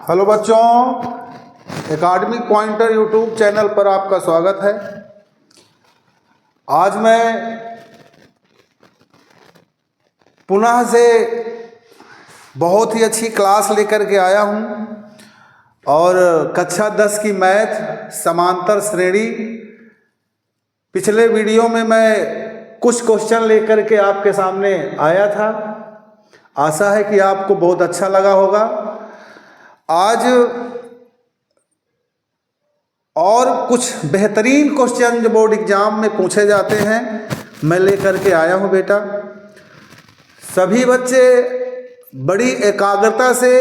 Hello बच्चों, academic pointer YouTube channel पर आपका स्वागत है। आज मैं पुनः से बहुत ही अच्छी क्लास लेकर के आया हूँ और कक्षा 10 की मैथ समांतर श्रेणी। पिछले वीडियो में मैं कुछ क्वेश्चन लेकर के आपके सामने आया था। आशा है कि आपको बहुत अच्छा लगा होगा। आज और कुछ बेहतरीन क्वेश्चन जो बोर्ड एग्जाम में पूछे जाते हैं मैं लेकर के आया हूं बेटा। सभी बच्चे बड़ी एकाग्रता से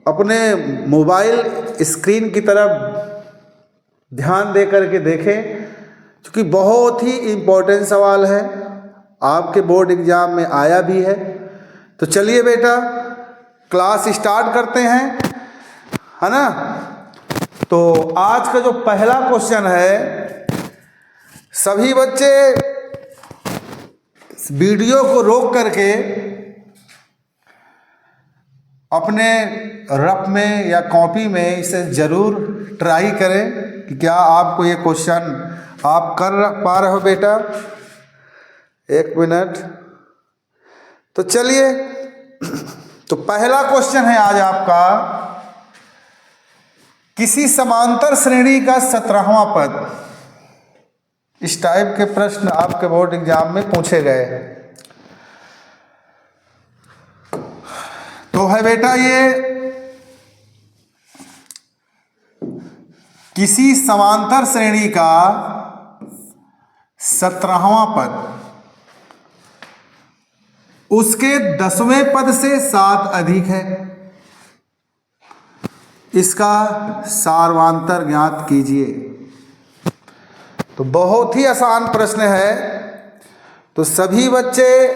अपने मोबाइल स्क्रीन की तरफ ध्यान दे करके देखें, क्योंकि बहुत ही इम्पोर्टेंट सवाल है, आपके बोर्ड एग्जाम में आया भी है। तो चलिए बेटा क्लास स्टार्ट करते हैं, है ना। तो आज का जो पहला क्वेश्चन है, सभी बच्चे वीडियो को रोक करके अपने रफ में या कॉपी में इसे ज़रूर ट्राई करें कि क्या आपको ये क्वेश्चन आप कर पा रहे हो बेटा। एक मिनट। तो चलिए, तो पहला क्वेश्चन है आज आपका, किसी समांतर श्रेणी का 17वां पद। इस टाइप के प्रश्न आपके बोर्ड एग्जाम में पूछे गए हैं। तो है बेटा ये किसी समांतर श्रेणी का 17वां पद, उसके 10वें पद से 7 अधिक है, इसका सार्वांतर ज्ञात कीजिए। तो बहुत ही आसान प्रश्न है, तो सभी बच्चे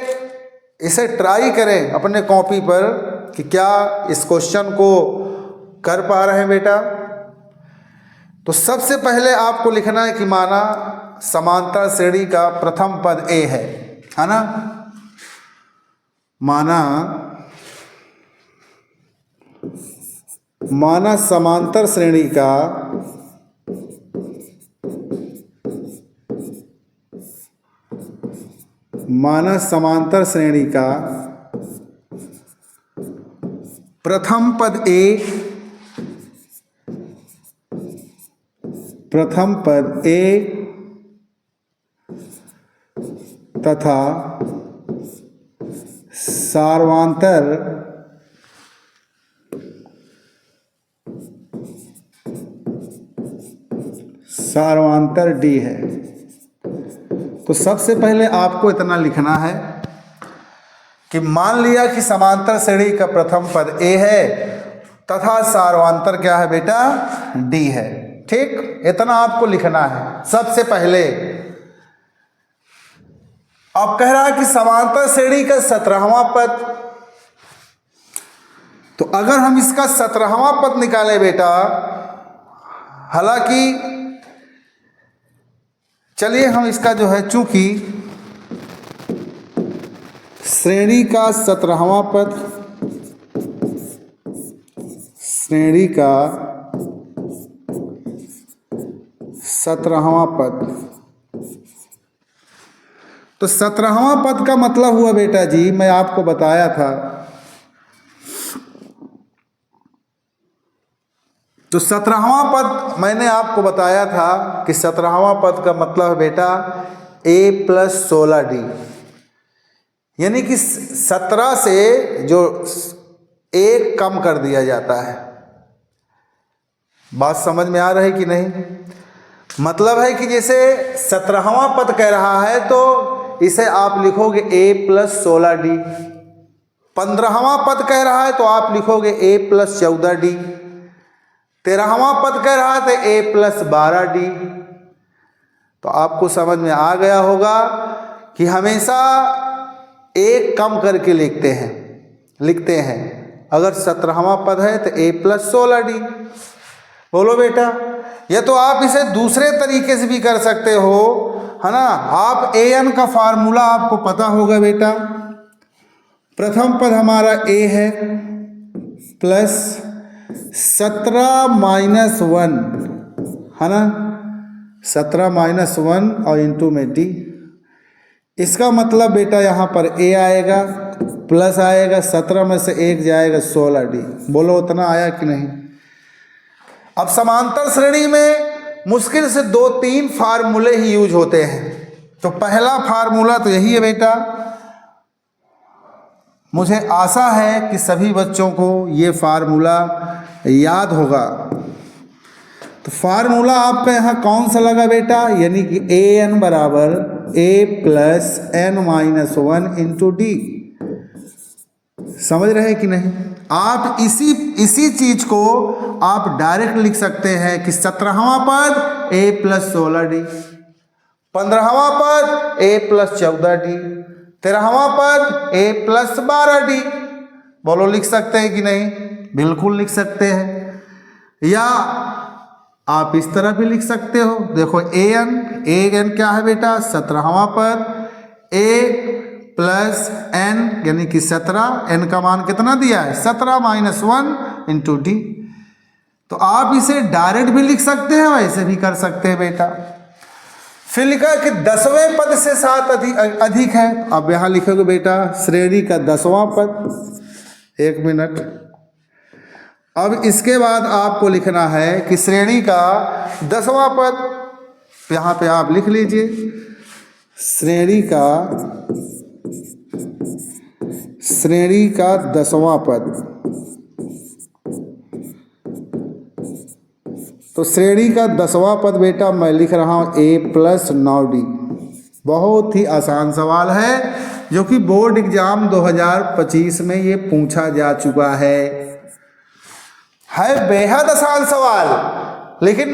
इसे ट्राई करें अपने कॉपी पर कि क्या इस क्वेश्चन को कर पा रहे हैं बेटा। तो सबसे पहले आपको लिखना है कि माना समांतर श्रेणी का प्रथम पद ए है ना। माना समांतर श्रेणी का प्रथम पद ए तथा सार्वांतर डी है। तो सबसे पहले आपको इतना लिखना है कि मान लिया कि समांतर श्रेणी का प्रथम पद ए है तथा सार्वांतर क्या है बेटा, डी है। ठीक, इतना आपको लिखना है सबसे पहले। अब कह रहा है कि समांतर श्रेणी का 17वां पद, तो अगर हम इसका 17वां पद निकालें बेटा, हालांकि चलिए हम इसका जो है, चूंकि श्रेणी का 17वां पद, तो 17वां पद का मतलब हुआ बेटा जी, मैं आपको बताया था। तो 17वां पद मैंने आपको बताया था कि 17वां पद का मतलब है बेटा a + 16d, यानी कि 17 से जो 1 कम कर दिया जाता है। बात समझ में आ रही कि नहीं। मतलब है कि जैसे 17वां पद कह रहा है तो इसे आप लिखोगे a + 16d। 15वां पद कह रहा है तो आप लिखोगे a + 14d। 13वां पद कह रहा है तो a + 12d। तो आपको समझ में आ गया होगा कि हमेशा 1 कम करके लिखते हैं। अगर 17वां पद है तो a + 16d। बोलो बेटा, या तो आप इसे दूसरे तरीके से भी कर सकते हो, है ना। आप an का फार्मूला आपको पता होगा बेटा। प्रथम पद हमारा a है, प्लस 17 माइनस 1 है ना, 17 माइनस 1 और इंटू में डी। इसका मतलब बेटा यहाँ पर ए आएगा, प्लस आएगा, 17 में से 1 जाएगा 16 डी। बोलो उतना आया कि नहीं। अब समांतर श्रेणी में मुश्किल से 2-3 फार्मूले ही यूज होते हैं। तो पहला फार्मूला तो यही है बेटा। मुझे आशा है कि सभी बच्चों को ये फार्मूला याद होगा। तो फार्मूला आपका यहाँ कौन सा लगा बेटा, यानी कि ए एन बराबर A plus N minus 1 into D. समझ रहे हैं कि नहीं। आप इसी चीज को आप डायरेक्ट लिख सकते हैं कि 17वां पद ए प्लस 16 डी, 15वां पद ए प्लस 14 डी, 13वां पद ए प्लस 12 डी। बोलो लिख सकते हैं कि नहीं। बिल्कुल लिख सकते हैं। या आप इस तरह भी लिख सकते हो। देखो ए एन क्या है बेटा, 17वां पद ए प्लस एन यानी कि 17, एन का मान कितना दिया है 17 माइनस 1 इंटू डी। तो आप इसे डायरेक्ट भी लिख सकते हैं, वैसे भी कर सकते हैं बेटा। फिर लिखा कि 10वें पद से 7 अधिक है। अब यहां लिखोगे बेटा श्रेणी का 10वां पद। 1 मिनट। अब इसके बाद आपको लिखना है कि श्रेणी का 10वां पद। यहां पे आप लिख लीजिए श्रेणी का 10वां पद। तो श्रेणी का 10वां पद बेटा मैं लिख रहा हूं ए प्लस 9 डी। बहुत ही आसान सवाल है जो कि बोर्ड एग्जाम 2025 में ये पूछा जा चुका है बेहद आसान सवाल। लेकिन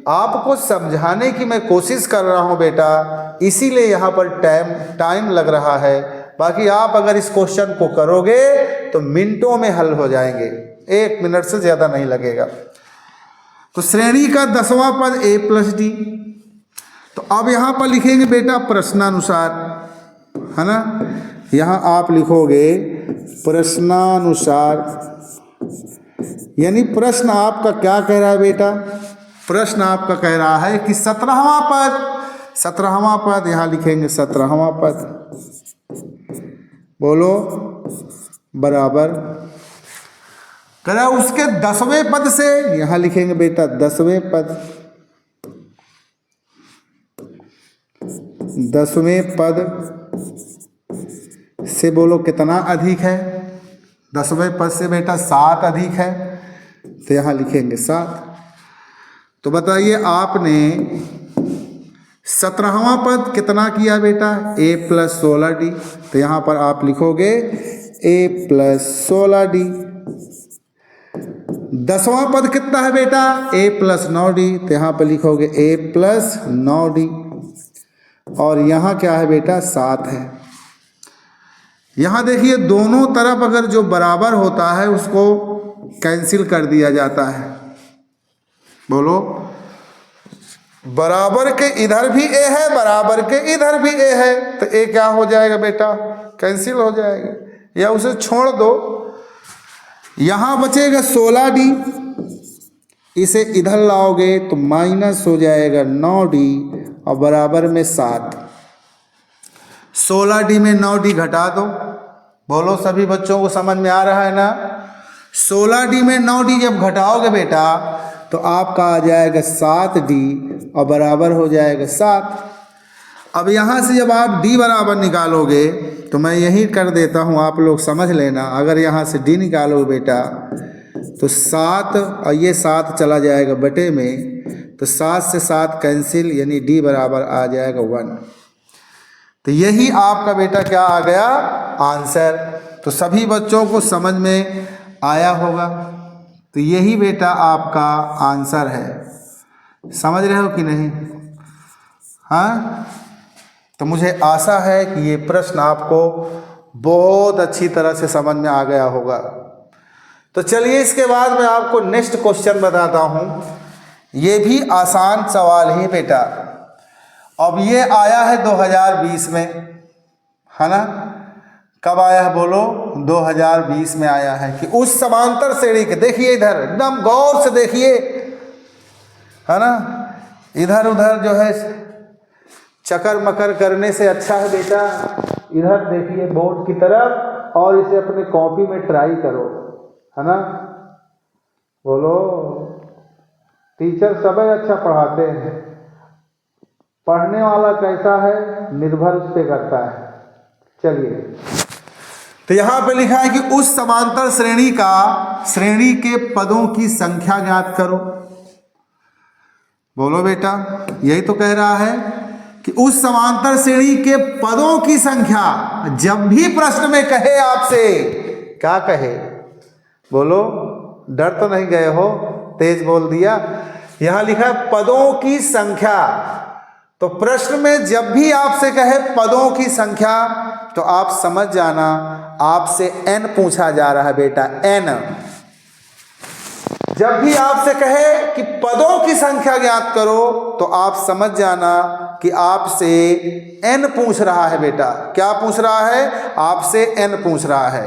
आपको समझाने की मैं कोशिश कर रहा हूं बेटा, इसीलिए यहाँ पर टाइम लग रहा है। बाकी आप अगर इस क्वेश्चन को करोगे तो मिनटों में हल हो जाएंगे, 1 मिनट से ज़्यादा नहीं लगेगा। तो श्रेणी का 10वां पद ए प्लस डी। तो अब यहाँ पर लिखेंगे बेटा प्रश्नानुसार, है ना। यहाँ आप लिखोगे प्रश्नानुसार, यानी प्रश्न आपका क्या कह रहा है बेटा। प्रश्न आपका कह रहा है कि 17वां पद यहाँ लिखेंगे 17वां पद। बोलो बराबर करा उसके 10वें पद से, यहां लिखेंगे बेटा 10वें पद। 10वें पद से बोलो कितना अधिक है। 10वें पद से बेटा 7 अधिक है, तो यहां लिखेंगे 7। तो बताइए आपने 17वां पद कितना किया बेटा, ए प्लस 16 डी। तो यहां पर आप लिखोगे ए प्लस 16 डी। 10वां पद कितना है बेटा, ए प्लस 9 डी। तो यहां पर लिखोगे ए प्लस 9 डी। और यहां क्या है बेटा 7 है। यहां देखिए दोनों तरफ अगर जो बराबर होता है उसको कैंसिल कर दिया जाता है। बोलो बराबर के इधर भी ए है, बराबर के इधर भी ए है, तो ए क्या हो जाएगा बेटा, कैंसिल हो जाएगा, या उसे छोड़ दो। यहां बचेगा 16 डी, इसे इधर लाओगे तो माइनस हो जाएगा 9 डी और बराबर में 7। 16 डी में 9 डी घटा दो। बोलो सभी बच्चों को समझ में आ रहा है ना। 16 डी में 9 डी जब घटाओगे बेटा तो आपका आ जाएगा 7 डी और बराबर हो जाएगा 7। अब यहाँ से जब आप डी बराबर निकालोगे तो मैं यही कर देता हूँ, आप लोग समझ लेना। अगर यहाँ से डी निकालो बेटा तो 7 और ये 7 चला जाएगा बटे में, तो 7 से 7 कैंसिल, यानी डी बराबर आ जाएगा 1। तो यही आपका बेटा क्या आ गया, आंसर। तो सभी बच्चों को समझ में आया होगा। तो यही बेटा आपका आंसर है। समझ रहे हो कि नहीं। हाँ, तो मुझे आशा है कि ये प्रश्न आपको बहुत अच्छी तरह से समझ में आ गया होगा। तो चलिए इसके बाद मैं आपको नेक्स्ट क्वेश्चन बताता हूँ। ये भी आसान सवाल ही बेटा। अब ये आया है 2020 में, है ना। कब आया है बोलो? 2020 में आया है कि उस समांतर श्रेणी के, देखिए इधर एकदम गौर से देखिए, है ना, इधर उधर जो है चकर मकर करने से अच्छा है बेटा इधर देखिए बोर्ड की तरफ और इसे अपने कॉपी में ट्राई करो, है ना। बोलो, टीचर सब अच्छा पढ़ाते हैं, पढ़ने वाला कैसा है निर्भर उस पर करता है। चलिए, तो यहां पे लिखा है कि उस समांतर श्रेणी के पदों की संख्या ज्ञात करो। बोलो बेटा, यही तो कह रहा है कि उस समांतर श्रेणी के पदों की संख्या। जब भी प्रश्न में कहे आपसे, क्या कहे? बोलो, डर तो नहीं गए हो? तेज बोल दिया। यहां लिखा है पदों की संख्या। तो प्रश्न में जब भी आपसे कहे पदों की संख्या, तो आप समझ जाना आपसे n पूछा जा रहा है बेटा, n। जब भी आपसे कहे कि पदों की संख्या ज्ञात करो, तो आप समझ जाना कि आपसे n पूछ रहा है बेटा। क्या पूछ रहा है? आपसे n पूछ रहा है।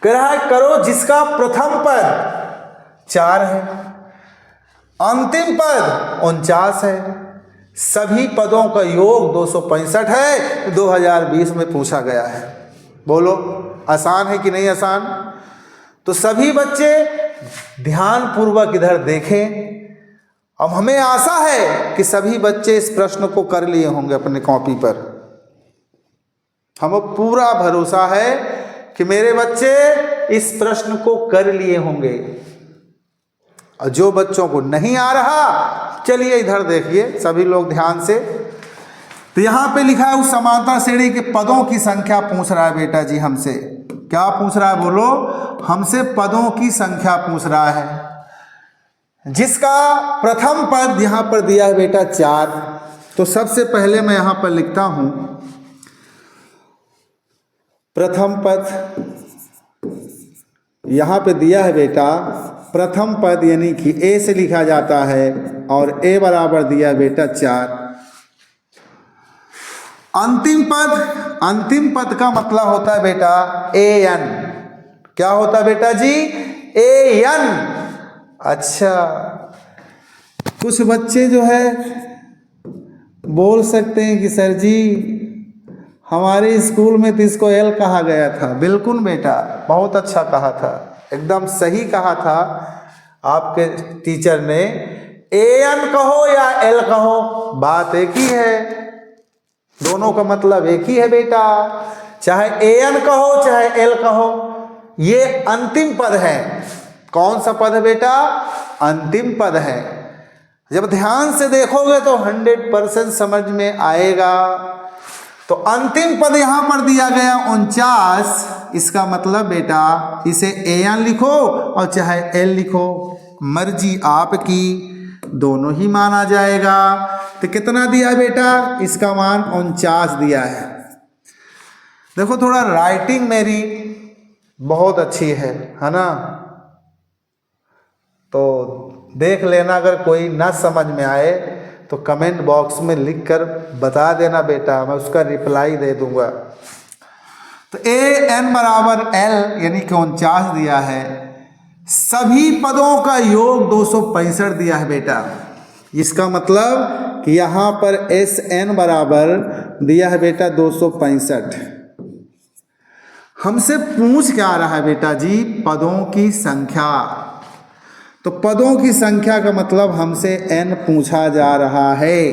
कह रहा है करो जिसका प्रथम पद 4 है, अंतिम पद 49 है, सभी पदों का योग 265 है, 2020 में पूछा गया है। बोलो, आसान है कि नहीं आसान? तो सभी बच्चे ध्यान पूर्वक इधर देखें। अब हमें आशा है कि सभी बच्चे इस प्रश्न को कर लिए होंगे अपने कॉपी पर। हमें पूरा भरोसा है कि मेरे बच्चे इस प्रश्न को कर लिए होंगे। और जो बच्चों को नहीं आ रहा, चलिए इधर देखिए सभी लोग ध्यान से। तो यहां पे लिखा है उस समांतर श्रेणी के पदों की संख्या पूछ रहा है बेटा जी हमसे। क्या पूछ रहा है? बोलो, हमसे पदों की संख्या पूछ रहा है, जिसका प्रथम पद यहां पर दिया है बेटा 4। तो सबसे पहले मैं यहां पर लिखता हूं प्रथम पद। यहां पे दिया है बेटा प्रथम पद, यानी कि ए से लिखा जाता है, और ए बराबर दिया है बेटा 4। अंतिम पद का मतलब होता है बेटा an। क्या होता है बेटा जी? an। अच्छा, कुछ बच्चे जो है बोल सकते हैं कि सर जी हमारे स्कूल में तो इसको एल कहा गया था। बिल्कुल बेटा, बहुत अच्छा कहा था, एकदम सही कहा था आपके टीचर ने। an कहो या एल कहो, बात एक ही है, दोनों का मतलब एक ही है बेटा। चाहे an कहो चाहे एल कहो, ये अंतिम पद है। कौन सा पद है बेटा? अंतिम पद है। जब ध्यान से देखोगे तो 100% समझ में आएगा। तो अंतिम पद यहां पर दिया गया 49। इसका मतलब बेटा इसे an लिखो और चाहे l लिखो, मर्जी आपकी, दोनों ही माना जाएगा। तो कितना दिया है बेटा? इसका मान 49 दिया है। देखो, थोड़ा राइटिंग मेरी बहुत अच्छी है ना, तो देख लेना। अगर कोई ना समझ में आए तो कमेंट बॉक्स में लिखकर बता देना बेटा, मैं उसका रिप्लाई दे दूंगा। तो an बराबर l यानी कि 49 दिया है, सभी पदों का योग 265 दिया है बेटा। इसका मतलब कि यहां पर sn बराबर दिया है बेटा 265। हमसे पूछ क्या रहा है बेटा जी? पदों की संख्या। तो पदों की संख्या का मतलब हमसे n पूछा जा रहा है।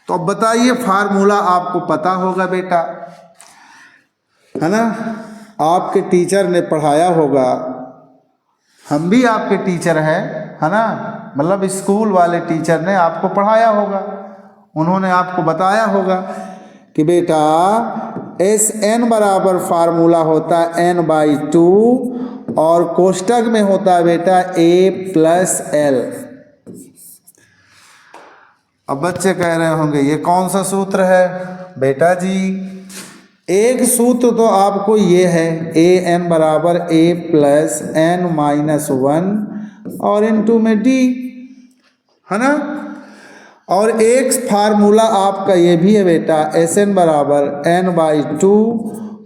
तो अब बताइए, फार्मूला आपको पता होगा बेटा, है ना, आपके टीचर ने पढ़ाया होगा, हम भी आपके टीचर हैं, है ना, मतलब स्कूल वाले टीचर ने आपको पढ़ाया होगा, उन्होंने आपको बताया होगा कि बेटा sn बराबर फार्मूला होता है n/2 और कोष्टक में होता है बेटा a+l। अब बच्चे कह रहे होंगे ये कौन सा सूत्र है? बेटा जी एक सूत्र तो आपको ये है, an बराबर a+n-1 और इनटू में d, है ना। और एक फार्मूला आपका ये भी है बेटा, Sn बराबर n/2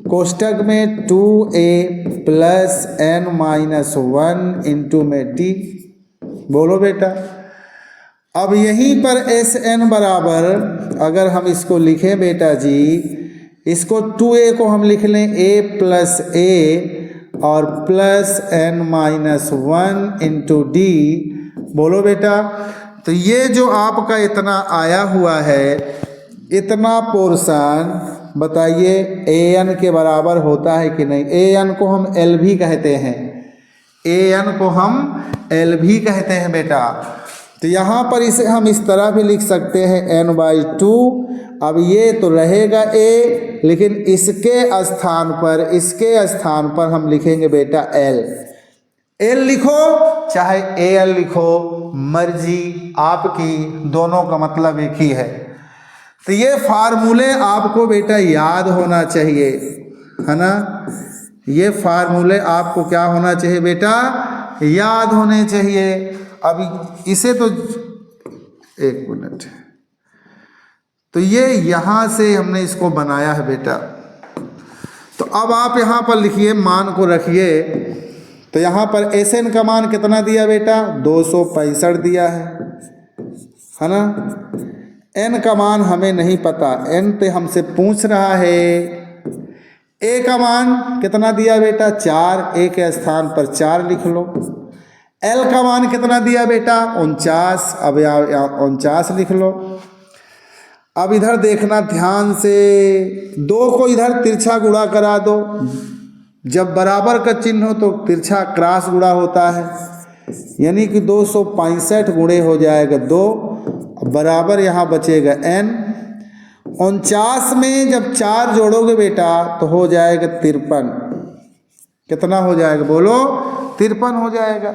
कोष्टक में 2a प्लस n-1 इंटू में t। बोलो बेटा। अब यहीं पर Sn बराबर, अगर हम इसको लिखें बेटा जी, इसको 2a को हम लिख लें a प्लस a और प्लस n-1 इंटू d। बोलो बेटा। तो ये जो आपका इतना आया हुआ है, इतना पोर्शन बताइए an के बराबर होता है कि नहीं। an को हम l भी कहते हैं, an को हम l भी कहते हैं बेटा। तो यहाँ पर इसे हम इस तरह भी लिख सकते हैं n/2। अब ये तो रहेगा a, लेकिन इसके स्थान पर हम लिखेंगे बेटा l। l लिखो चाहे al लिखो, मर्जी आपकी, दोनों का मतलब एक ही है। तो ये फार्मूले आपको बेटा याद होना चाहिए, है ना। ये फार्मूले आपको क्या होना चाहिए बेटा, याद होने चाहिए। अब इसे तो एक मिनट, तो ये यहाँ से हमने इसको बनाया है बेटा। तो अब आप यहाँ पर लिखिए, मान को रखिए। तो यहाँ पर Sn का मान कितना दिया बेटा, 265 दिया है ना। n का मान हमें नहीं पता, n पे हमसे पूछ रहा है। a का मान कितना दिया बेटा, 4, a के स्थान पर 4 लिख लो। l का मान कितना दिया बेटा, 49, अब 49 लिख लो। अब इधर देखना ध्यान से, 2 को इधर तिरछा गुणा करा दो। जब बराबर का चिन्ह हो तो तिरछा क्रॉस गुणा होता है, यानी कि 265 गुणे हो जाएगा 2, बराबर यहाँ बचेगा n। 49 में जब 4 जोड़ोगे बेटा तो हो जाएगा 53। कितना हो जाएगा बोलो, 53 हो जाएगा।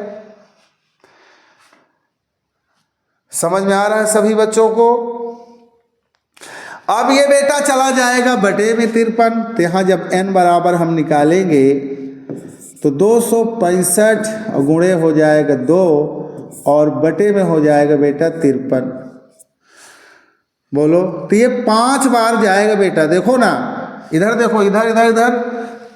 समझ में आ रहा है सभी बच्चों को। अब ये बेटा चला जाएगा बटे में 53। तो यहाँ जब n बराबर हम निकालेंगे तो 265 गुणे हो जाएगा 2 और बटे में हो जाएगा बेटा 53। बोलो। तो ये 5 बार जाएगा बेटा। देखो ना, इधर देखो, इधर इधर इधर,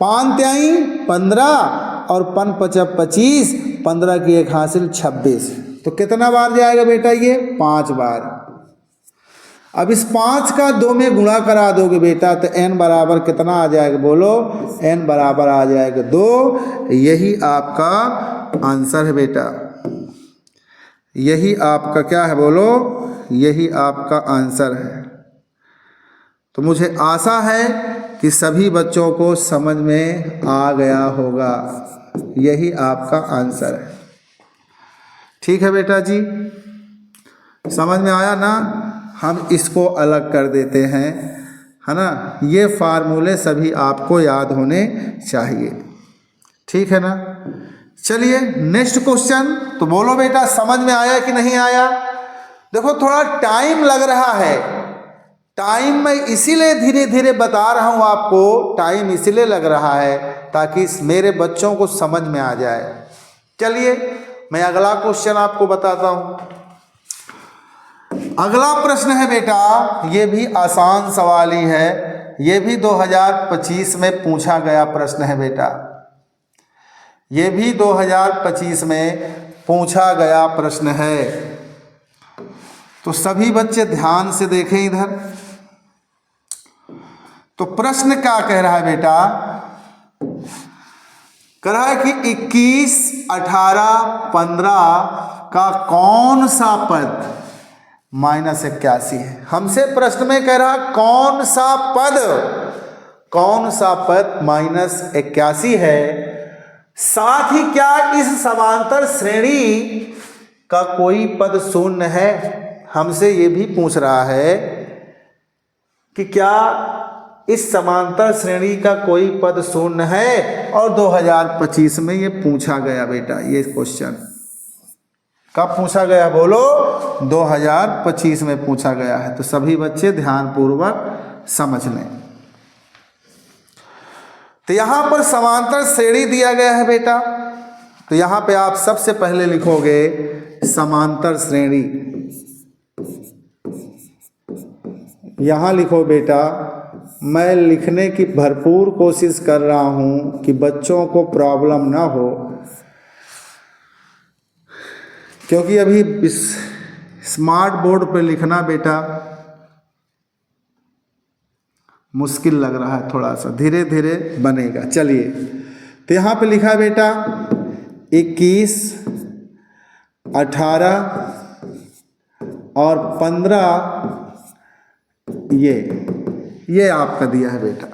5 त्याई 15 और 5 पचा 25, 15 की 1 हासिल 26। तो कितना बार जाएगा बेटा ये, 5 बार। अब इस 5 का 2 में गुणा करा दोगे बेटा तो n बराबर कितना आ जाएगा बोलो, n बराबर आ जाएगा 2। यही आपका आंसर है बेटा, यही आपका क्या है बोलो, यही आपका आंसर है। तो मुझे आशा है कि सभी बच्चों को समझ में आ गया होगा, यही आपका आंसर है। ठीक है बेटा जी, समझ में आया ना। हम इसको अलग कर देते हैं, है ना। ये फार्मूले सभी आपको याद होने चाहिए, ठीक है ना। चलिए नेक्स्ट क्वेश्चन। तो बोलो बेटा समझ में आया कि नहीं आया। देखो थोड़ा टाइम लग रहा है, टाइम मैं इसीलिए धीरे धीरे बता रहा हूँ आपको, टाइम इसीलिए लग रहा है ताकि मेरे बच्चों को समझ में आ जाए। चलिए मैं अगला क्वेश्चन आपको बताता हूँ। अगला प्रश्न है बेटा, ये भी आसान सवाल ही है, ये भी 2025 में पूछा गया प्रश्न है बेटा, ये भी 2025 में पूछा गया प्रश्न है। तो सभी बच्चे ध्यान से देखें इधर। तो प्रश्न क्या कह रहा है बेटा, कह रहा है कि 21, 18, 15 का कौन सा पद -81 है। हमसे प्रश्न में कह रहा कौन सा पद -81 है, साथ ही क्या इस समांतर श्रेणी का कोई पद शून्य है। हमसे ये भी पूछ रहा है कि क्या इस समांतर श्रेणी का कोई पद शून्य है, और 2025 में ये पूछा गया बेटा। ये क्वेश्चन कब पूछा गया बोलो, 2025 में पूछा गया है। तो सभी बच्चे ध्यानपूर्वक समझ लें। तो यहां पर समांतर श्रेणी दिया गया है बेटा, तो यहां पे आप सबसे पहले लिखोगे समांतर श्रेणी। यहाँ लिखो बेटा, मैं लिखने की भरपूर कोशिश कर रहा हूँ कि बच्चों को प्रॉब्लम ना हो, क्योंकि अभी इस स्मार्ट बोर्ड पे लिखना बेटा मुश्किल लग रहा है, थोड़ा सा धीरे धीरे बनेगा। चलिए, तो यहाँ पे लिखा बेटा 21, 18 और 15, ये आपका दिया है बेटा।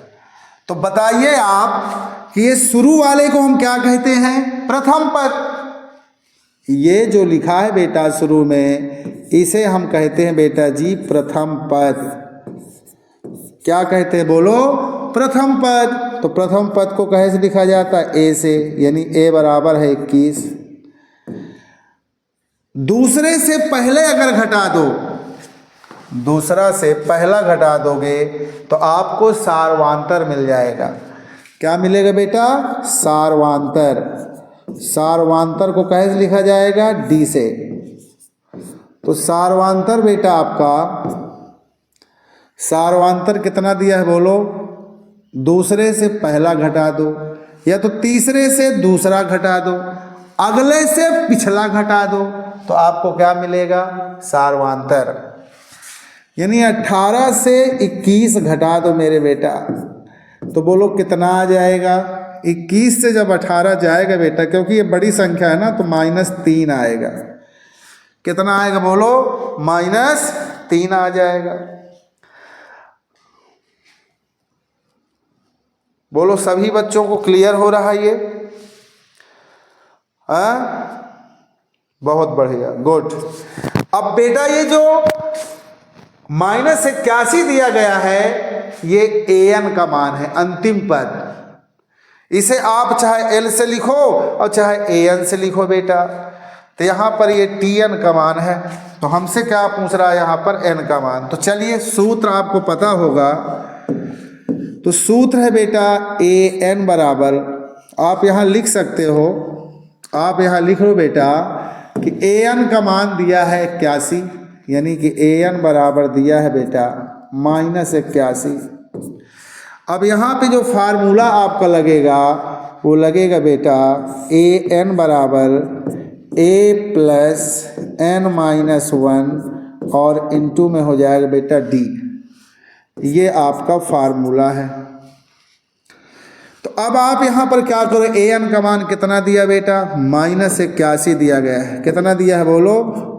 तो बताइए आप कि ये शुरू वाले को हम क्या कहते हैं? प्रथम पद। ये जो लिखा है बेटा शुरू में, इसे हम कहते हैं बेटा जी प्रथम पद। क्या कहते हैं बोलो? प्रथम पद। तो प्रथम पद को कैसे से लिखा जाता है? ए से, यानी ए बराबर है 21। दूसरे से पहले अगर घटा दो, दूसरा से पहला घटा दोगे तो आपको सार्वांतर मिल जाएगा। क्या मिलेगा बेटा? सार्वांतर। सार्वांतर को कैसे लिखा जाएगा? डी से। तो सार्वांतर बेटा आपका, सार्वांतर कितना दिया है बोलो? दूसरे से पहला घटा दो, या तो तीसरे से दूसरा घटा दो, अगले से पिछला घटा दो, तो आपको क्या मिलेगा? सार्वांतर। यानी 18 से 21 घटा दो मेरे बेटा, तो बोलो कितना आ जाएगा? 21 से जब 18 जाएगा बेटा, क्योंकि ये बड़ी संख्या है ना, तो -3 आएगा। कितना आएगा बोलो? -3 आ जाएगा। बोलो सभी बच्चों को क्लियर हो रहा है ये? बहुत बढ़िया, गुड। अब बेटा ये जो -81 दिया गया है, ये an का मान है, अंतिम पद। इसे आप चाहे l से लिखो और चाहे an से लिखो बेटा। तो यहाँ पर ये tn का मान है, तो हमसे क्या पूछ रहा है यहाँ पर? n का मान। तो चलिए, सूत्र आपको पता होगा। तो सूत्र है बेटा an बराबर, आप यहाँ लिख सकते हो, आप यहाँ लिख लो बेटा कि an का मान दिया है 81, यानी कि an बराबर दिया है बेटा -81। अब यहाँ पे जो फार्मूला आपका लगेगा वो लगेगा बेटा an बराबर a + n-1 और इनटू में हो जाएगा बेटा d। ये आपका फार्मूला है। तो अब आप यहाँ पर क्या करो? an का मान कितना दिया बेटा? -81 दिया गया है। कितना दिया है बोलो?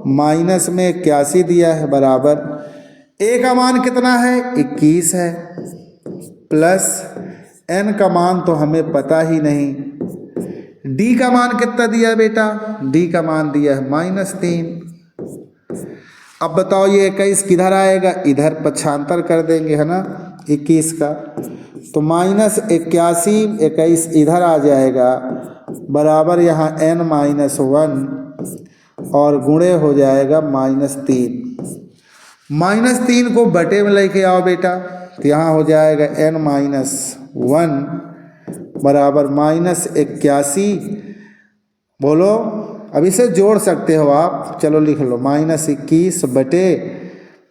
-81 दिया है, बराबर a का मान कितना है? 21 है, प्लस n का मान तो हमें पता ही नहीं। d का मान कितना दिया है बेटा? d का मान दिया है -3। अब बताओ ये 21 किधर आएगा? इधर पक्षांतर कर देंगे, है ना, 21 का। तो -81, 21 इधर आ जाएगा, बराबर यहाँ n-1 और गुणे हो जाएगा -3। -3 को बटे में लेके आओ बेटा, तो यहाँ हो जाएगा n-1 बराबर -81। बोलो, अब इसे जोड़ सकते हो आप, चलो लिख लो, -21 बटे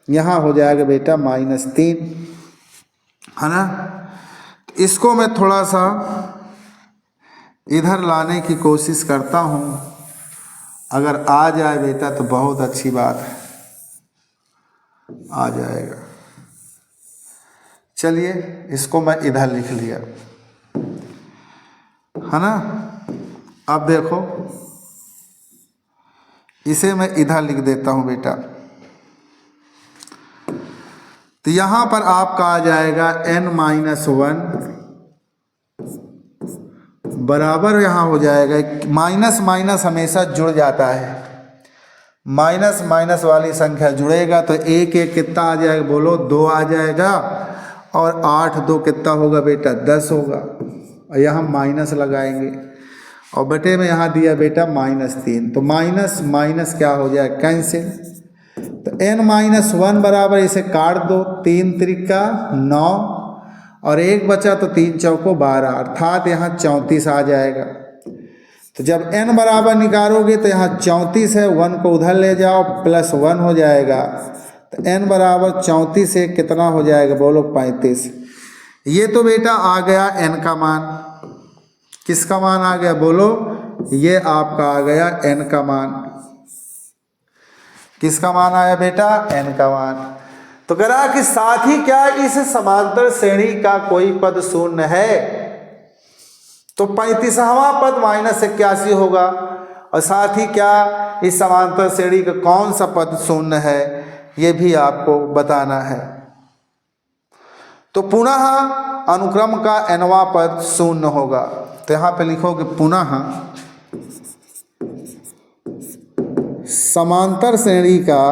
यहाँ हो जाएगा बेटा -3, है ना। इसको मैं थोड़ा सा इधर लाने की कोशिश करता हूँ, अगर आ जाए बेटा तो बहुत अच्छी बात है, आ जाएगा। चलिए, इसको मैं इधर लिख लिया, है ना। अब देखो, इसे मैं इधर लिख देता हूँ बेटा, तो यहाँ पर आपका आ जाएगा n-1 बराबर, यहाँ हो जाएगा माइनस माइनस हमेशा जुड़ जाता है, माइनस माइनस वाली संख्या जुड़ेगा तो एक एक कितना आ जाएगा बोलो? 2 आ जाएगा, और 8 2 कितना होगा बेटा? 10 होगा। और यहाँ माइनस लगाएंगे, और बटे में यहाँ दिया बेटा -3, तो माइनस माइनस क्या हो जाए? कैंसिल। तो n-1 बराबर, इसे काट दो, 3 त्रिका 9 और 1 बचा तो 3 चौको 12, अर्थात यहाँ 34 आ जाएगा। तो जब n बराबर निकालोगे तो यहाँ 34 है, 1 को उधर ले जाओ, +1 हो जाएगा, तो n बराबर 34 से कितना हो जाएगा बोलो 35। ये तो बेटा आ गया n का मान। किसका मान आ गया बोलो? ये आपका आ गया n का मान। किसका मान आया बेटा? n का मान। तो कह रहा कि साथ ही क्या इस समांतर श्रेणी का कोई पद शून्य है? तो 35वां पद -81 होगा। और साथ ही क्या इस समांतर श्रेणी का कौन सा पद शून्य है, ये भी आपको बताना है। तो पुनः अनुक्रम का nवां पद शून्य होगा। तो यहाँ पे लिखोगे पुनः समांतर श्रेणी का,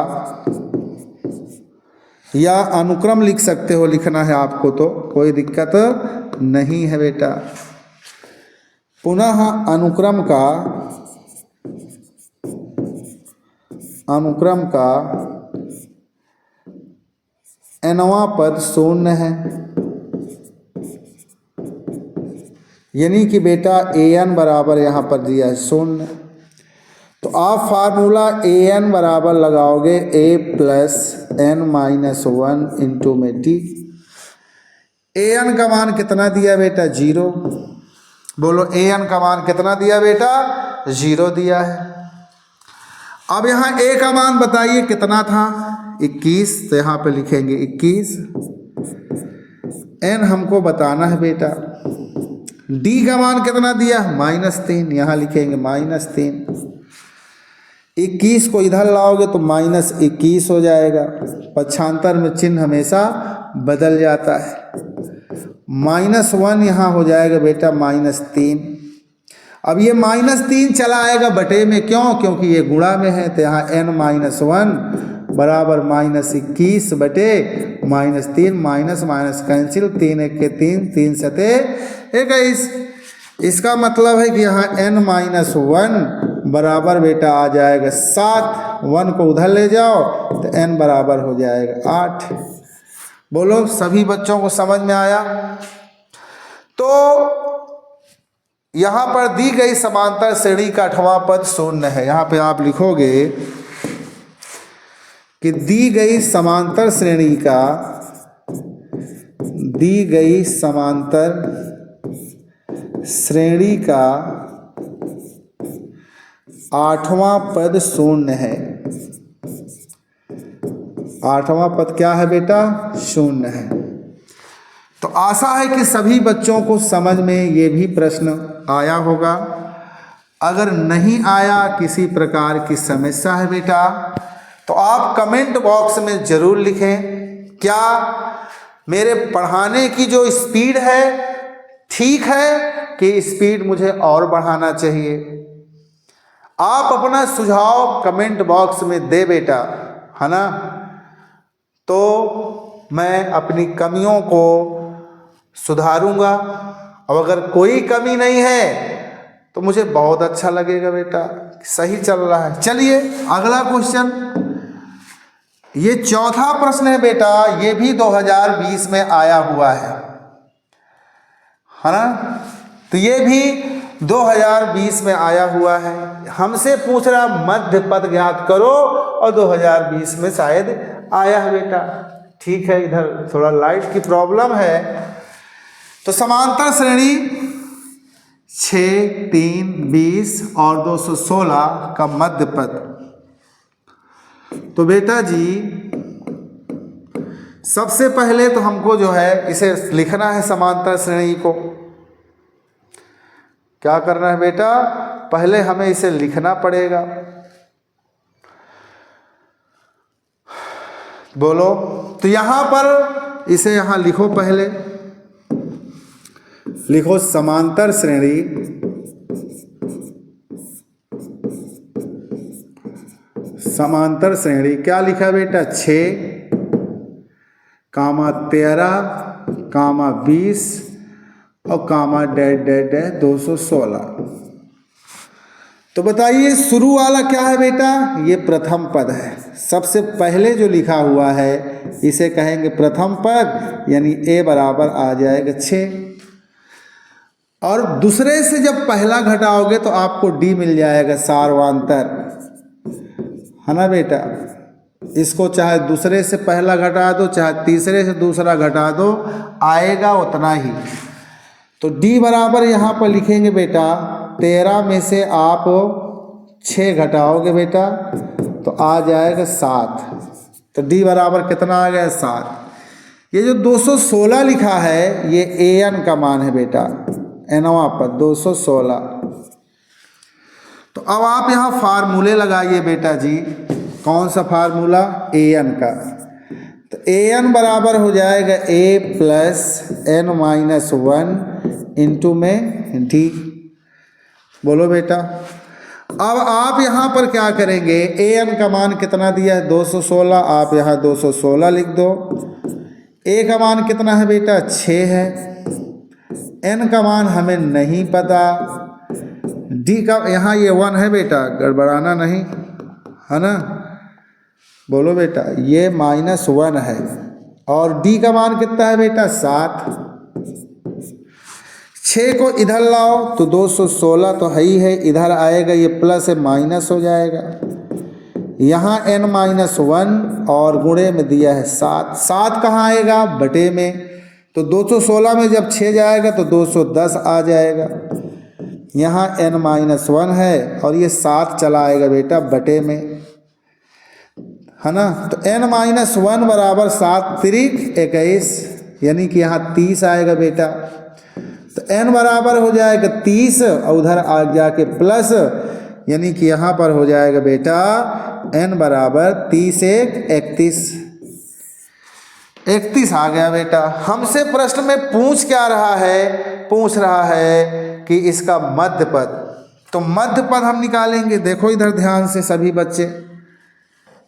या अनुक्रम लिख सकते हो, लिखना है आपको तो कोई दिक्कत नहीं है बेटा। पुनः अनुक्रम का nवां पद शून्य है। यानी कि बेटा an बराबर यहाँ पर दिया है शून्य। तो आप फार्मूला an बराबर लगाओगे a plus n minus 1 into में t। an का मान कितना दिया बेटा? 0। बोलो an का मान कितना दिया बेटा? 0 दिया है। अब यहाँ a का मान बताइए कितना था? 21। तो यहाँ पे लिखेंगे 21। n हमको बताना है बेटा। d का मान कितना दिया? -3। यहाँ लिखेंगे -3। 21 को इधर लाओगे तो -21 हो जाएगा। पक्षांतर में चिन्ह हमेशा बदल जाता है। -1 यहाँ हो जाएगा बेटा -3। अब ये -3 चला आएगा बटे में, क्यों? क्योंकि ये गुणा में है। तो यहाँ n-1 बराबर -21 बटे -3, माइनस माइनस कैंसिल, 3 1 के 3, 3 सते 21। इसका मतलब है कि यहाँ n-1 बराबर बेटा आ जाएगा 7। 1 को उधर ले जाओ तो n बराबर हो जाएगा 8। बोलो सभी बच्चों को समझ में आया? तो यहाँ पर दी गई समांतर श्रेणी का 8वां पद शून्य है। यहाँ पे आप लिखोगे कि दी गई समांतर श्रेणी का 8वां पद शून्य है। 8वां पद क्या है बेटा? शून्य है। तो आशा है कि सभी बच्चों को समझ में ये भी प्रश्न आया होगा। अगर नहीं आया, किसी प्रकार की समस्या है बेटा, तो आप कमेंट बॉक्स में ज़रूर लिखें। क्या मेरे पढ़ाने की जो स्पीड है ठीक है कि स्पीड मुझे और बढ़ाना चाहिए? आप अपना सुझाव कमेंट बॉक्स में दे बेटा, है ना? तो मैं अपनी कमियों को सुधारूंगा। और अगर कोई कमी नहीं है तो मुझे बहुत अच्छा लगेगा बेटा, सही चल रहा है। चलिए अगला क्वेश्चन, ये चौथा प्रश्न है बेटा। ये भी 2020 में आया हुआ है ना? तो ये भी 2020 में आया हुआ है। हमसे पूछ रहा मध्य पद ज्ञात करो, और 2020 में शायद आया है बेटा। ठीक है, इधर थोड़ा लाइट की प्रॉब्लम है। तो समांतर श्रेणी 6, 3, 20 और 216 का मध्य पद। तो बेटा जी सबसे पहले तो हमको जो है इसे लिखना है। समांतर श्रेणी को क्या करना है बेटा? पहले हमें इसे लिखना पड़ेगा। बोलो, तो यहां पर इसे यहां लिखो। पहले लिखो समांतर श्रेणी क्या लिखा बेटा? 6, 13, 20 और - 216। तो बताइए शुरू वाला क्या है बेटा? ये प्रथम पद है। सबसे पहले जो लिखा हुआ है इसे कहेंगे प्रथम पद, यानी a बराबर आ जाएगा 6। और दूसरे से जब पहला घटाओगे तो आपको d मिल जाएगा सार्वांतर, है ना बेटा? इसको चाहे दूसरे से पहला घटा दो, चाहे तीसरे से दूसरा घटा दो, आएगा उतना ही। तो d बराबर यहाँ पर लिखेंगे बेटा 13 में से आप 6 घटाओगे बेटा तो आ जाएगा 7। तो d बराबर कितना आ गया 7। ये जो 216 लिखा है ये an का मान है बेटा, nवां पद 216। तो अब आप यहाँ फार्मूले लगाइए बेटा जी। कौन सा फार्मूला? an का। तो an बराबर हो जाएगा a plus n minus 1 into में d। बोलो बेटा। अब आप यहाँ पर क्या करेंगे, an का मान कितना दिया है 216, आप यहाँ 216 लिख दो। a का मान कितना है बेटा 6 है। n का मान हमें नहीं पता। d का यहाँ ये 1 है बेटा, गड़बड़ाना नहीं है ना। बोलो बेटा, ये -1 है और d का मान कितना है बेटा 7। 6 को इधर लाओ तो 216 तो है ही है, इधर आएगा ये प्लस है माइनस हो जाएगा। यहाँ n-1 और गुणे में दिया है 7। 7 कहाँ आएगा? बटे में। तो 216 में जब 6 जाएगा तो 210 आ जाएगा। यहाँ n-1 है और ये 7 चला आएगा बेटा बटे में, है ना। तो n-1 बराबर 7 त्रिक 21, यानी कि यहाँ 30 आएगा बेटा। तो n बराबर हो जाएगा 30 और उधर आ जाके प्लस, यानी कि यहाँ पर हो जाएगा बेटा n बराबर 30 1 31। 31 आ गया बेटा। हमसे प्रश्न में पूछ क्या रहा है? पूछ रहा है कि इसका मध्य पद। तो मध्य पद हम निकालेंगे। देखो इधर ध्यान से सभी बच्चे।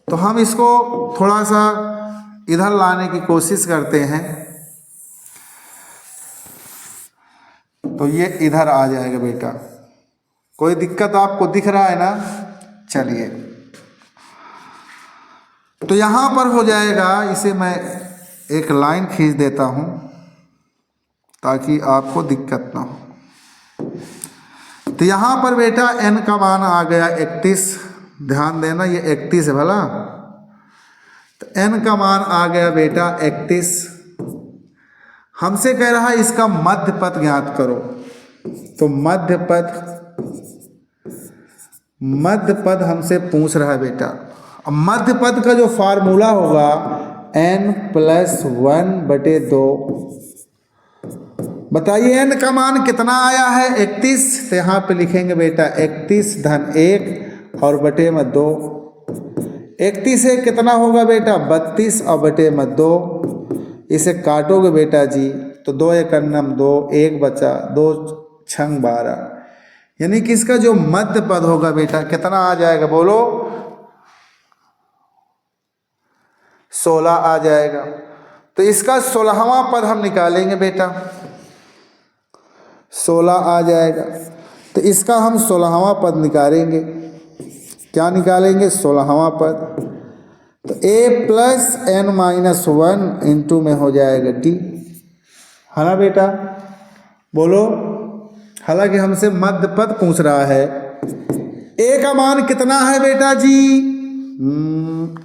तो हम इसको थोड़ा सा इधर लाने की कोशिश करते हैं। तो ये इधर आ जाएगा बेटा। कोई दिक्कत आपको दिख रहा है ना? चलिए, तो यहाँ पर हो जाएगा, इसे मैं एक लाइन खींच देता हूँ ताकि आपको दिक्कत ना हो। तो यहाँ पर बेटा n का मान आ गया 31। ध्यान देना, ये 31 है भला। तो n का मान आ गया बेटा 31। हमसे कह रहा है इसका मध्य पद ज्ञात करो। तो मध्य पद हमसे पूछ रहा है बेटा। अब मध्य पद का जो फार्मूला होगा n+1/2। बताइए n का मान कितना आया है 31। तो यहाँ पे लिखेंगे बेटा 31 धन 1 और बटे में 2। 31 से कितना होगा बेटा 32 और बटे में 2। इसे काटोगे बेटा जी तो 2 1 2, 1 बचा, 2 6 12, यानी कि इसका जो मध्य पद होगा बेटा कितना आ जाएगा? बोलो 16 आ जाएगा। तो इसका 16वां पद हम निकालेंगे बेटा, 16 आ जाएगा। तो इसका हम 16वां पद निकालेंगे। क्या निकालेंगे? 16वां पद। तो a प्लस n-1 इंटू में हो जाएगा d, है ना बेटा। बोलो। हालांकि हमसे मध्य पद पूछ रहा है। a का मान कितना है बेटा जी?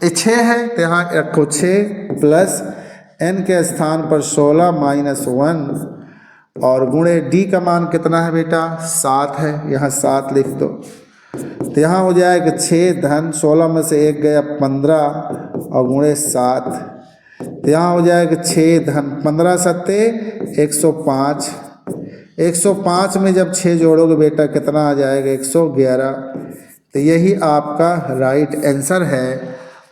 6 है। तो यहाँ रखो 6 प्लस n के स्थान पर 16 -1 और गुणे d का मान कितना है बेटा 7 है। यहाँ 7 लिख दो। तो यहाँ हो जाएगा 6 धन 16 में से 1 गया 15 और गुणे 7। तो यहाँ हो जाएगा 6 धन 15 सत्ते 105। 105 में जब 6 जोड़ोगे बेटा कितना आ जाएगा 111। तो यही आपका राइट आंसर है।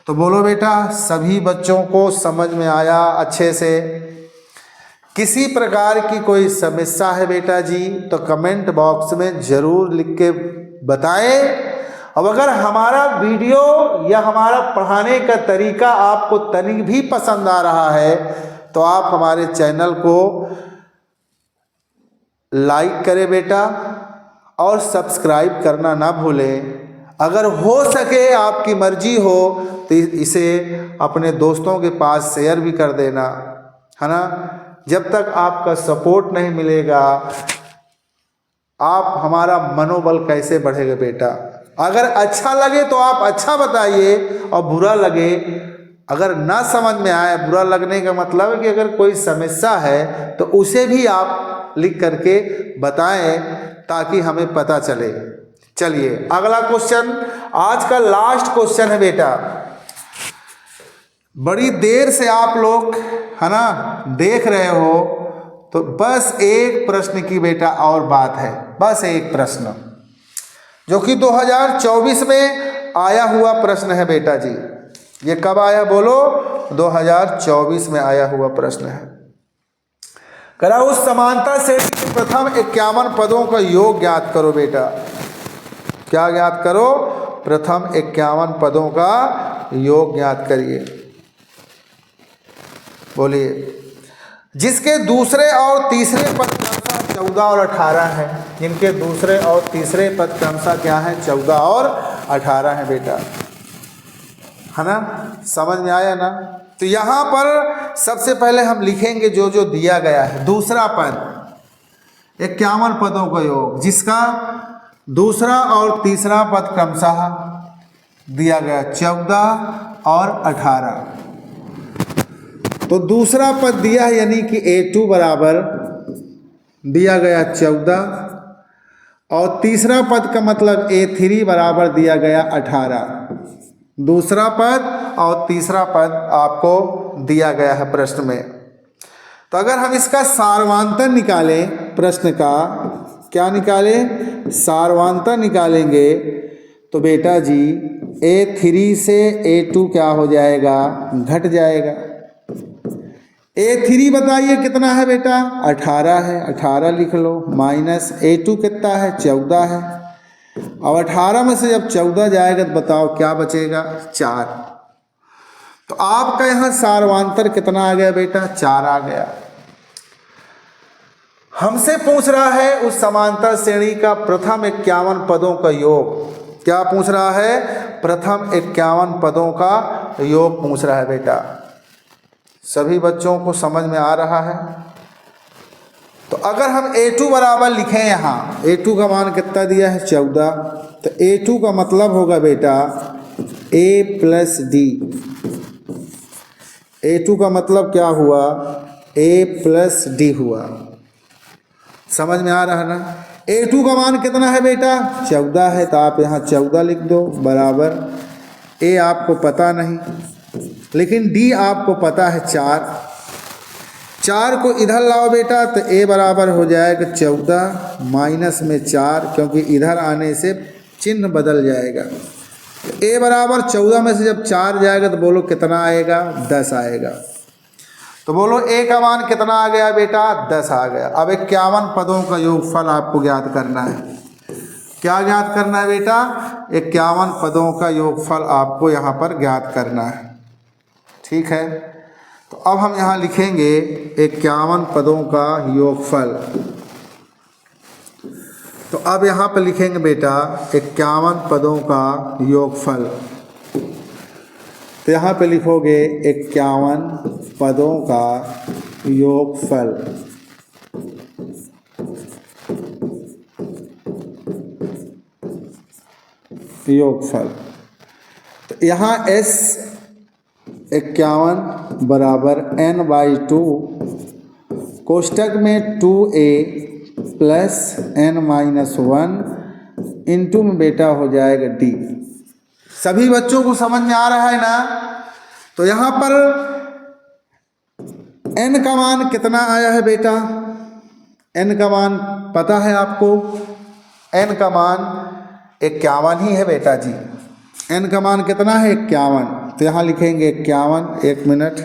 तो बोलो बेटा, सभी बच्चों को समझ में आया अच्छे से? किसी प्रकार की कोई समस्या है बेटा जी तो कमेंट बॉक्स में ज़रूर लिख के बताएं। अब अगर हमारा वीडियो या हमारा पढ़ाने का तरीका आपको तनिक भी पसंद आ रहा है तो आप हमारे चैनल को लाइक करें बेटा और सब्सक्राइब करना ना भूलें। अगर हो सके, आपकी मर्जी हो तो इसे अपने दोस्तों के पास शेयर भी कर देना, है ना। जब तक आपका सपोर्ट नहीं मिलेगा आप हमारा मनोबल कैसे बढ़ेगा बेटा। अगर अच्छा लगे तो आप अच्छा बताइए, और बुरा लगे, अगर ना समझ में आए, बुरा लगने का मतलब है कि अगर कोई समस्या है तो उसे भी आप लिख करके बताएं ताकि हमें पता चले। चलिए अगला क्वेश्चन, आज का लास्ट क्वेश्चन है बेटा। बड़ी देर से आप लोग है ना देख रहे हो, तो बस एक प्रश्न की बेटा और बात है, बस एक प्रश्न जो कि 2024 में आया हुआ प्रश्न है बेटा जी। ये कब आया बोलो? 2024 में आया हुआ प्रश्न है। करा उस समानता श्रेणी के प्रथम 51 पदों का योग ज्ञात करो बेटा। क्या ज्ञात करो? प्रथम 51 पदों का योग ज्ञात करिए। बोलिए। जिसके दूसरे और तीसरे पद क्रमशः 14 और 18 है। जिनके दूसरे और तीसरे पद क्रमशः क्या है? 14 और 18 है बेटा, है ना? समझ में आया ना? तो यहाँ पर सबसे पहले हम लिखेंगे जो जो दिया गया है। दूसरा पद 51 पदों का योग, जिसका दूसरा और तीसरा पद क्रमशः दिया गया 14 और 18। तो दूसरा पद दिया है यानी कि A2 बराबर दिया गया 14, और तीसरा पद का मतलब A3 बराबर दिया गया 18। दूसरा पद और तीसरा पद आपको दिया गया है प्रश्न में। तो अगर हम इसका सारवांतर निकालें, प्रश्न का क्या निकालें? सारवांतर निकालेंगे तो बेटा जी A3 से A2 क्या हो जाएगा? घट जाएगा। A3 बताइए कितना है बेटा? 18 है, 18 लिख लो, माइनस A2 कितना है? 14 है। अब 18 में से जब 14 जाएगा तो बताओ क्या बचेगा? 4। तो आपका यहाँ सारवांतर कितना आ गया बेटा? 4 आ गया। हमसे पूछ रहा है उस समांतर श्रेणी का प्रथम 51 पदों का योग। क्या पूछ रहा है? प्रथम 51 पदों का योग पूछ रहा है बेटा। सभी बच्चों को समझ में आ रहा है? तो अगर हम A2 बराबर लिखें, यहाँ A2 का मान कितना दिया है? 14। तो A2 का मतलब होगा बेटा A प्लस D। A2 का मतलब क्या हुआ? A प्लस D हुआ। समझ में आ रहा है ना? A2 का मान कितना है बेटा? 14 है, तो आप यहाँ 14 लिख दो बराबर। A आपको पता नहीं, लेकिन D आपको पता है 4। 4 को इधर लाओ बेटा तो A बराबर हो जाएगा 14 माइनस में 4, क्योंकि इधर आने से चिन्ह बदल जाएगा। तो A बराबर 14 में से जब 4 जाएगा तो बोलो कितना आएगा? 10 आएगा। तो बोलो A का मान कितना आ गया बेटा? 10 आ गया। अब 51 पदों का योगफल आपको ज्ञात करना है। क्या ज्ञात करना है बेटा? 51 पदों का योगफल आपको यहाँ पर ज्ञात करना है। ठीक है, तो अब हम यहाँ लिखेंगे 51 पदों का योगफल। तो अब यहाँ पर लिखेंगे बेटा 51 पदों का योगफल। तो यहाँ पे लिखोगे 51 पदों का योगफल। योगफल तो यहाँ S 51 बराबर n/2 कोष्टक में 2a प्लस n-1 इंटू में बेटा हो जाएगा d। सभी बच्चों को समझ में आ रहा है ना? तो यहाँ पर n का मान कितना आया है बेटा? n का मान पता है आपको? n का मान 51 ही है बेटा जी। n का मान कितना है? 51। तो यहाँ लिखेंगे 51। एक मिनट,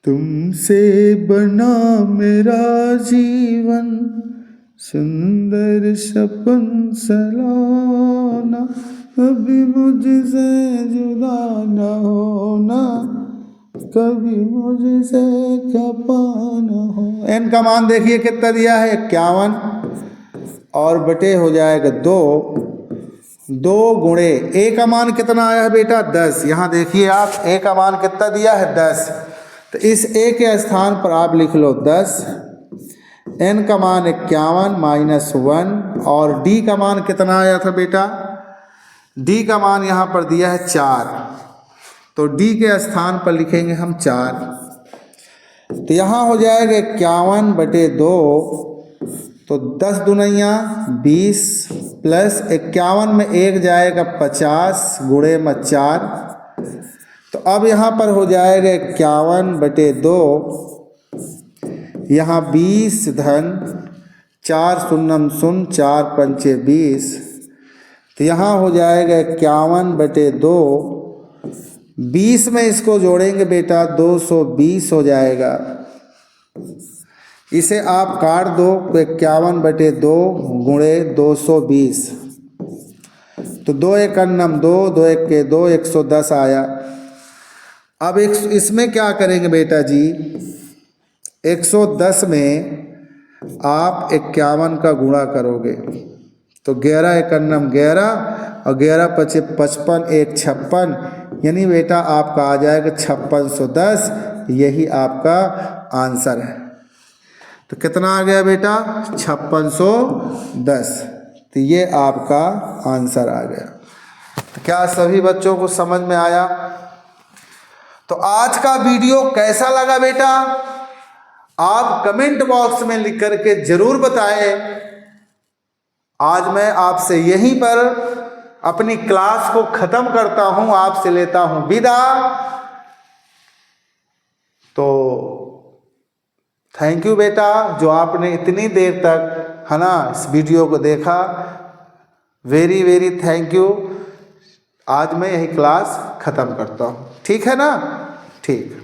तुमसे बना मेरा जीवन सुंदर सपन सलाना, कभी मुझसे जुदा न होना, कभी मुझसे खपा न हो। n का मान देखिए कितना दिया है? 51 और बटे हो जाएगा 2। 2 गुणे a का मान कितना आया है बेटा? 10। यहाँ देखिए आप a का मान कितना दिया है? 10। तो इस a के स्थान पर आप लिख लो 10, n का मान 51 माइनस 1, और d का मान कितना आया था बेटा? d का मान यहाँ पर दिया है 4, तो d के स्थान पर लिखेंगे हम 4। तो यहाँ हो जाएगा 51/2, तो 10 दुनिया 20 प्लस 51 में 1 जाएगा 50 गुणे में 4। तो अब यहाँ पर हो जाएगा 51/2, यहाँ 20 धन 4 शून्यम 0, 4 पंचे 20, तो यहाँ हो जाएगा 51/2। 20 में इसको जोड़ेंगे बेटा 220 हो जाएगा। इसे आप काट दो तो 51/2 गुणे 220, तो 2 1 2, 2 1 2, 110 आया। अब इसमें क्या करेंगे बेटा जी? 110 में आप 51 का गुणा करोगे तो 11 1 11 और 11 पचे 55, 1 56, यानी बेटा आपका आ जाएगा 5610। यही आपका आंसर है। तो कितना आ गया बेटा? 5610। तो ये आपका आंसर आ गया। तो क्या सभी बच्चों को समझ में आया? तो आज का वीडियो कैसा लगा बेटा? आप कमेंट बॉक्स में लिख करके जरूर बताएं। आज मैं आपसे यहीं पर अपनी क्लास को खत्म करता हूं, आपसे लेता हूं विदा। तो थैंक यू बेटा, जो आपने इतनी देर तक है ना इस वीडियो को देखा। Very very thank you. आज मैं यही क्लास खत्म करता हूं, ठीक है ना? ठीक।